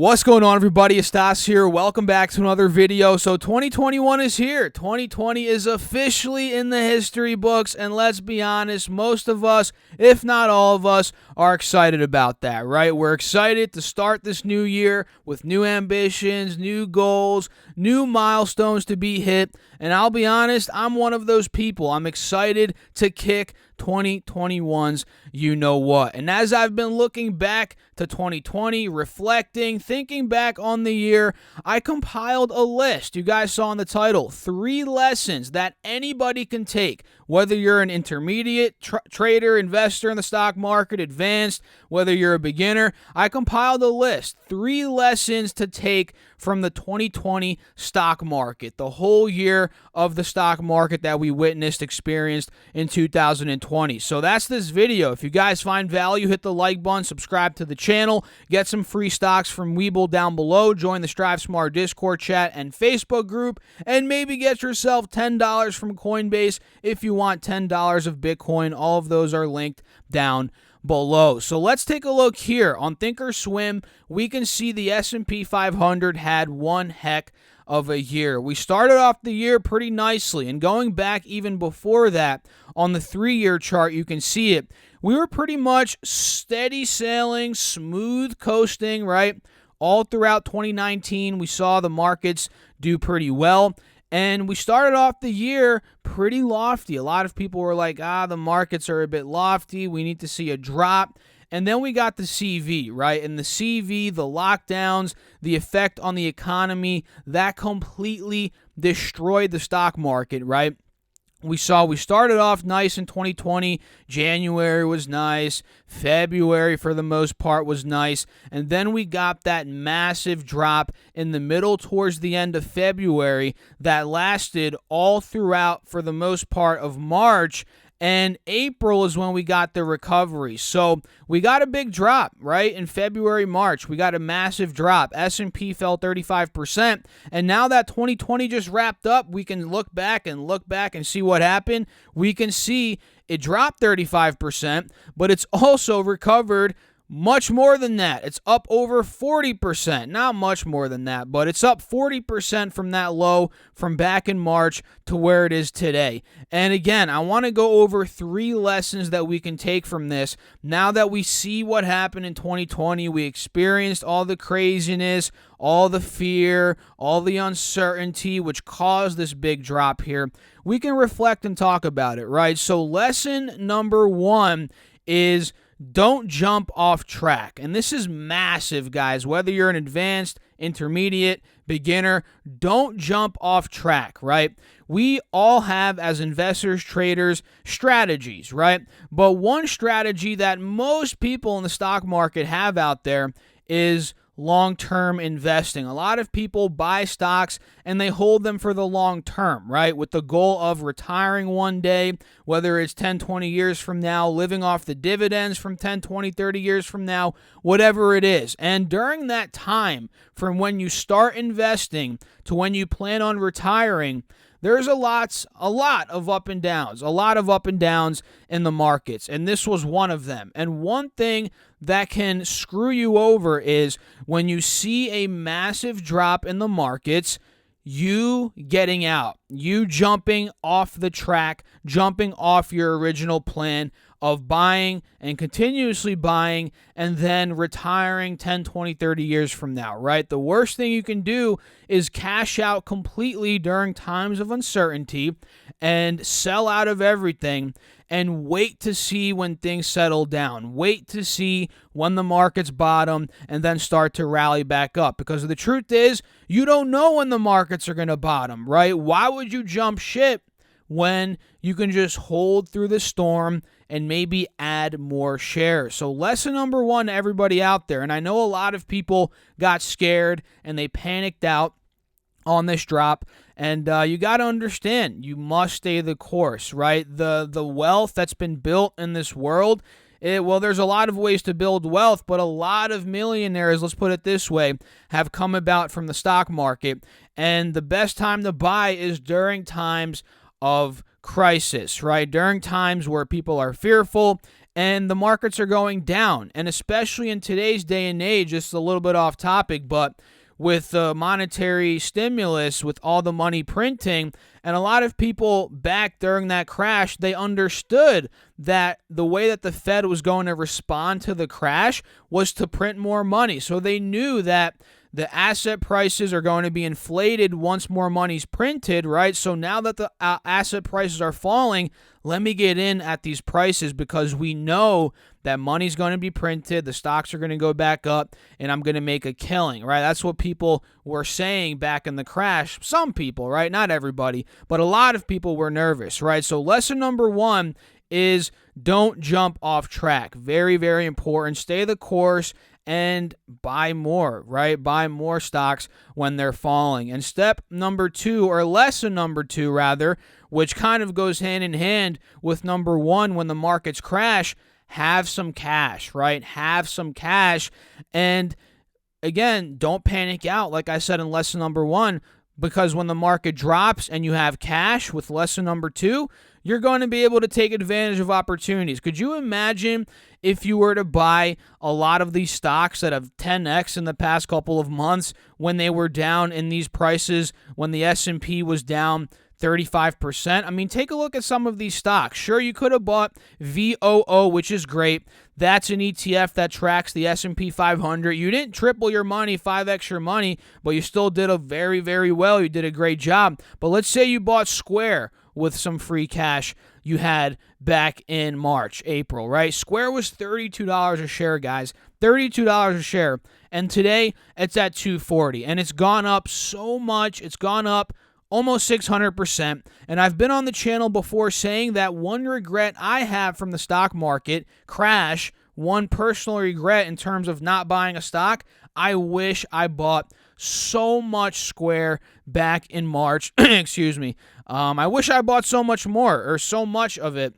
What's going on, everybody? It's Stas here. Welcome back to another video. So 2021 is here. 2020 is officially in the history books, and let's be honest, most of us, if not all of us, are excited about that, right? We're excited to start this new year with new ambitions, new goals, new milestones to be hit, and I'll be honest, I'm one of those people. I'm excited to kick 2021's you know what. And as I've been looking back to 2020, reflecting, thinking back on the year, I compiled a list. You guys saw in the title, 3 lessons that anybody can take, whether you're an intermediate trader, investor in the stock market, advanced, whether you're a beginner. I compiled a list, 3 lessons to take from the 2020 stock market, the whole year of the stock market that we witnessed, experienced in 2020. So that's this video. If you guys find value, hit the like button, subscribe to the channel, get some free stocks from WeBull down below, join the Strive Smart Discord chat and Facebook group, and maybe get yourself $10 from Coinbase if you want $10 of Bitcoin. All of those are linked down below. So let's take a look here. On ThinkOrSwim, we can see the S&P 500 had one heck of a year. We started off the year pretty nicely, and going back even before that, on the 3-year chart, you can see it. We were pretty much steady sailing, smooth coasting, right? All throughout 2019, we saw the markets do pretty well. And we started off the year pretty lofty. A lot of people were like, the markets are a bit lofty. We need to see a drop. And then we got the CV, right? And the CV, the lockdowns, the effect on the economy, that completely destroyed the stock market, right? We started off nice in 2020. January was nice. February, for the most part, was nice. And then we got that massive drop in the middle towards the end of February that lasted all throughout, for the most part, of March. And April is when we got the recovery. So we got a big drop, right? In February, March, we got a massive drop. S&P fell 35%. And now that 2020 just wrapped up, we can look back and see what happened. We can see it dropped 35%, but it's also recovered much more than that. It's up over 40%. Not much more than that, but it's up 40% from that low from back in March to where it is today. And again, I want to go over 3 lessons that we can take from this. Now that we see what happened in 2020, we experienced all the craziness, all the fear, all the uncertainty, which caused this big drop here. We can reflect and talk about it, right? So lesson number 1 is don't jump off track. And this is massive, guys. Whether you're an advanced, intermediate, beginner, don't jump off track, right? We all have, as investors, traders, strategies, right? But one strategy that most people in the stock market have out there is long-term investing. A lot of people buy stocks and they hold them for the long term, right? With the goal of retiring one day, whether it's 10, 20 years from now, living off the dividends from 10, 20, 30 years from now, whatever it is. And during that time, from when you start investing to when you plan on retiring, there's a lot of up and downs, in the markets, and this was one of them. And one thing that can screw you over is when you see a massive drop in the markets, you getting out, you jumping off the track, jumping off your original plan of buying and continuously buying and then retiring 10, 20, 30 years from now, right? The worst thing you can do is cash out completely during times of uncertainty and sell out of everything and wait to see when things settle down. Wait to see when the markets bottom and then start to rally back up. Because the truth is, you don't know when the markets are going to bottom, right? Why would you jump ship when you can just hold through the storm and maybe add more shares? So lesson number 1 to everybody out there, and I know a lot of people got scared and they panicked out on this drop, and you got to understand, you must stay the course, right? The wealth that's been built in this world, there's a lot of ways to build wealth, but a lot of millionaires, let's put it this way, have come about from the stock market, and the best time to buy is during times of crisis, right? During times where people are fearful and the markets are going down. And especially in today's day and age, just a little bit off topic, but with the monetary stimulus, with all the money printing, and a lot of people back during that crash, they understood that the way that the Fed was going to respond to the crash was to print more money. So they knew that the asset prices are going to be inflated once more money's printed, right? So now that the asset prices are falling, let me get in at these prices because we know that money's going to be printed, the stocks are going to go back up, and I'm going to make a killing, right? That's what people were saying back in the crash. Some people, right? Not everybody, but a lot of people were nervous, right? So lesson number one is don't jump off track. Very, very important. Stay the course and buy more, right? Buy more stocks when they're falling. And step number two, or lesson number two rather, which kind of goes hand in hand with number one, when the markets crash, have some cash, right? Have some cash. And again, don't panic out, like I said in lesson number one, because when the market drops and you have cash with lesson number two, you're going to be able to take advantage of opportunities. Could you imagine if you were to buy a lot of these stocks that have 10x in the past couple of months when they were down in these prices, when the S&P was down 35%? I mean, take a look at some of these stocks. Sure, you could have bought VOO, which is great. That's an ETF that tracks the S&P 500. You didn't triple your money, 5x your money, but you still did a very, very well. You did a great job. But let's say you bought Square with some free cash you had back in March, April, right? Square was $32 a share, guys. $32 a share. And today it's at $240. And it's gone up so much. It's gone up almost 600%. And I've been on the channel before saying that one regret I have from the stock market crash, one personal regret in terms of not buying a stock, I wish I bought so much Square back in March. Excuse me. I wish I bought so much more, or so much of it,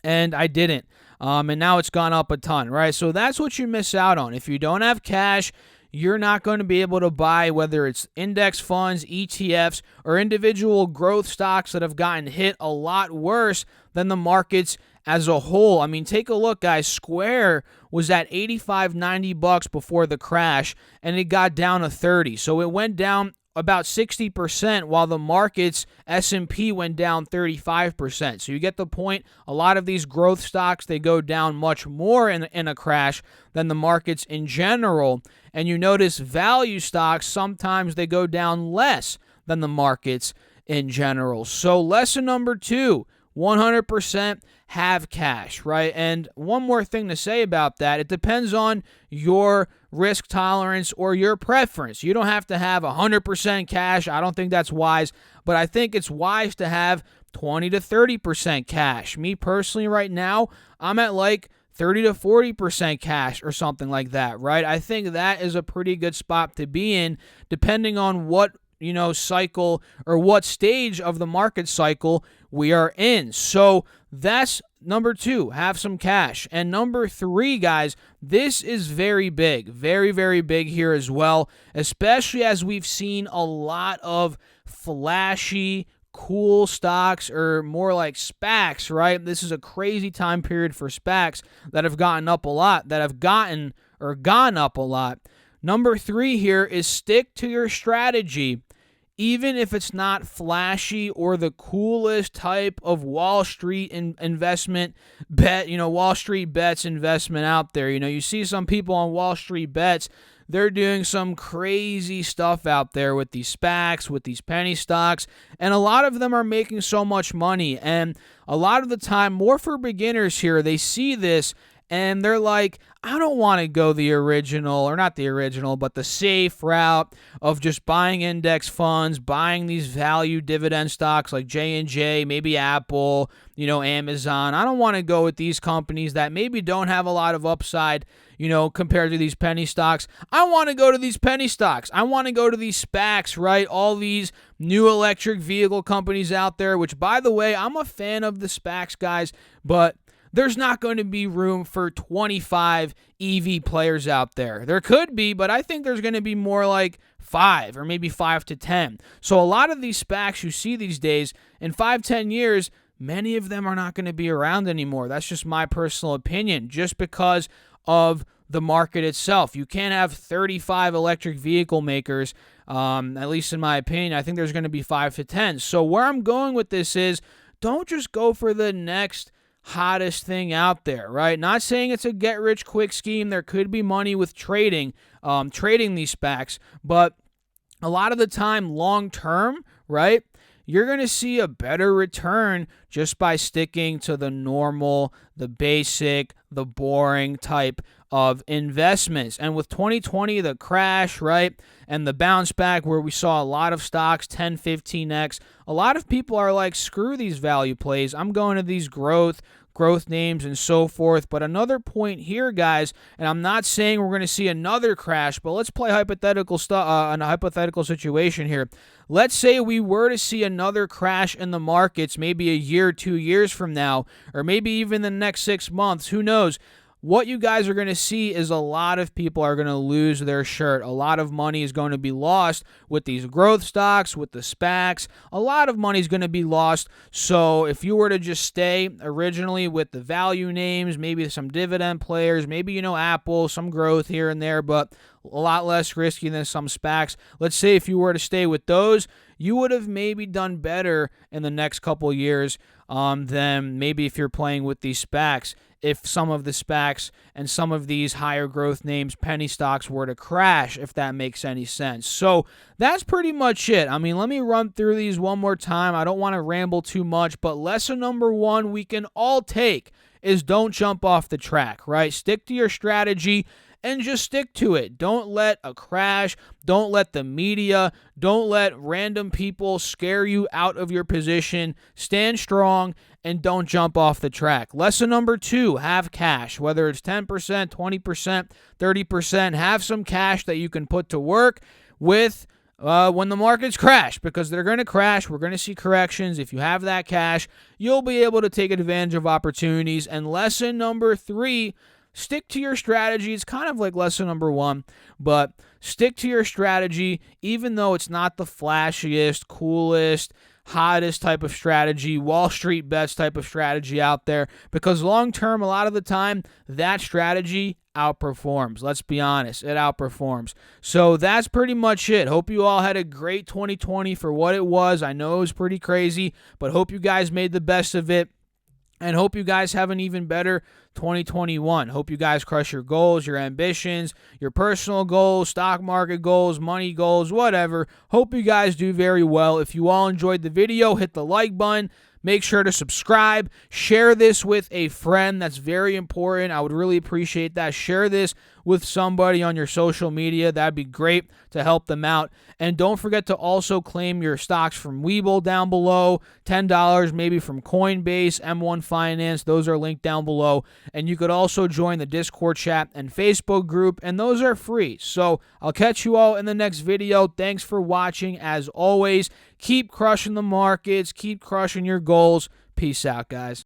and I didn't. And now it's gone up a ton, right? So that's what you miss out on. If you don't have cash, you're not going to be able to buy, whether it's index funds, ETFs, or individual growth stocks that have gotten hit a lot worse than the markets as a whole. I mean, take a look, guys. Square was at $85-90 before the crash, and it got down to 30. So it went down about 60%, while the market's S&P went down 35%. So you get the point. A lot of these growth stocks, they go down much more in a crash than the markets in general. And you notice value stocks, sometimes they go down less than the markets in general. So lesson number two, 100% have cash, right? And one more thing to say about that, it depends on your risk tolerance or your preference. You don't have to have 100% cash. I don't think that's wise, but I think it's wise to have 20 to 30% cash. Me personally right now, I'm at like 30 to 40% cash or something like that, right? I think that is a pretty good spot to be in, depending on what cycle or what stage of the market cycle we are in. So that's number two, have some cash. And number three, guys, this is very big, very, very big here as well, especially as we've seen a lot of flashy, cool stocks, or more like SPACs, right? This is a crazy time period for SPACs that have gotten up a lot, that have gotten or gone up a lot. Number three here is stick to your strategy. Even if it's not flashy or the coolest type of Wall Street investment bet, Wall Street Bets investment out there. You see some people on Wall Street Bets, they're doing some crazy stuff out there with these SPACs, with these penny stocks, and a lot of them are making so much money. And a lot of the time, more for beginners here, they see this and they're like, I don't want to go the original, or not the original, but the safe route of just buying index funds, buying these value dividend stocks like J&J, maybe Apple, Amazon. I don't want to go with these companies that maybe don't have a lot of upside, compared to these penny stocks. I want to go to these penny stocks. I want to go to these SPACs, right? All these new electric vehicle companies out there, which, by the way, I'm a fan of the SPACs, guys, but there's not going to be room for 25 EV players out there. There could be, but I think there's going to be more like 5 or maybe 5 to 10. So a lot of these SPACs you see these days, in 5-10 years, many of them are not going to be around anymore. That's just my personal opinion, just because of the market itself. You can't have 35 electric vehicle makers, at least in my opinion. I think there's going to be 5 to 10. So where I'm going with this is, don't just go for the next hottest thing out there, right? Not saying it's a get-rich-quick scheme. There could be money with trading these SPACs, but a lot of the time, long-term, right, you're going to see a better return just by sticking to the normal, the basic, the boring type of investments. And with 2020, the crash, right, and the bounce back where we saw a lot of stocks 10, 15x, a lot of people are like, screw these value plays. I'm going to these growth names and so forth. But another point here, guys, and I'm not saying we're going to see another crash, but let's play hypothetical a hypothetical situation here. Let's say we were to see another crash in the markets, maybe a year, 2 years from now, or maybe even the next 6 months. Who knows? What you guys are going to see is a lot of people are going to lose their shirt. A lot of money is going to be lost with these growth stocks, with the SPACs. A lot of money is going to be lost. So if you were to just stay originally with the value names, maybe some dividend players, maybe, Apple, some growth here and there, but a lot less risky than some SPACs. Let's say if you were to stay with those, you would have maybe done better in the next couple years than maybe if you're playing with these SPACs. If some of the SPACs and some of these higher growth names, penny stocks, were to crash, if that makes any sense. So that's pretty much it. I mean, let me run through these one more time. I don't want to ramble too much, but lesson number one we can all take is don't jump off the track, right? Stick to your strategy and just stick to it. Don't let a crash, don't let the media, don't let random people scare you out of your position. Stand strong and don't jump off the track. Lesson number two, have cash. Whether it's 10%, 20%, 30%, have some cash that you can put to work with when the markets crash, because they're going to crash. We're going to see corrections. If you have that cash, you'll be able to take advantage of opportunities. And lesson number three, stick to your strategy. It's kind of like lesson number one, but stick to your strategy, even though it's not the flashiest, coolest, hottest type of strategy, Wall Street bets type of strategy out there, because long term, a lot of the time, that strategy outperforms. Let's be honest, it outperforms. So that's pretty much it. Hope you all had a great 2020 for what it was. I know it was pretty crazy, but hope you guys made the best of it. And hope you guys have an even better 2021. Hope you guys crush your goals, your ambitions, your personal goals, stock market goals, money goals, whatever. Hope you guys do very well. If you all enjoyed the video, hit the like button. Make sure to subscribe. Share this with a friend. That's very important. I would really appreciate that. Share this with somebody on your social media. That'd be great to help them out. And don't forget to also claim your stocks from WeBull down below. $10 maybe from Coinbase, M1 Finance. Those are linked down below. And you could also join the Discord chat and Facebook group, and those are free. So I'll catch you all in the next video. Thanks for watching. As always, keep crushing the markets. Keep crushing your goals. Peace out, guys.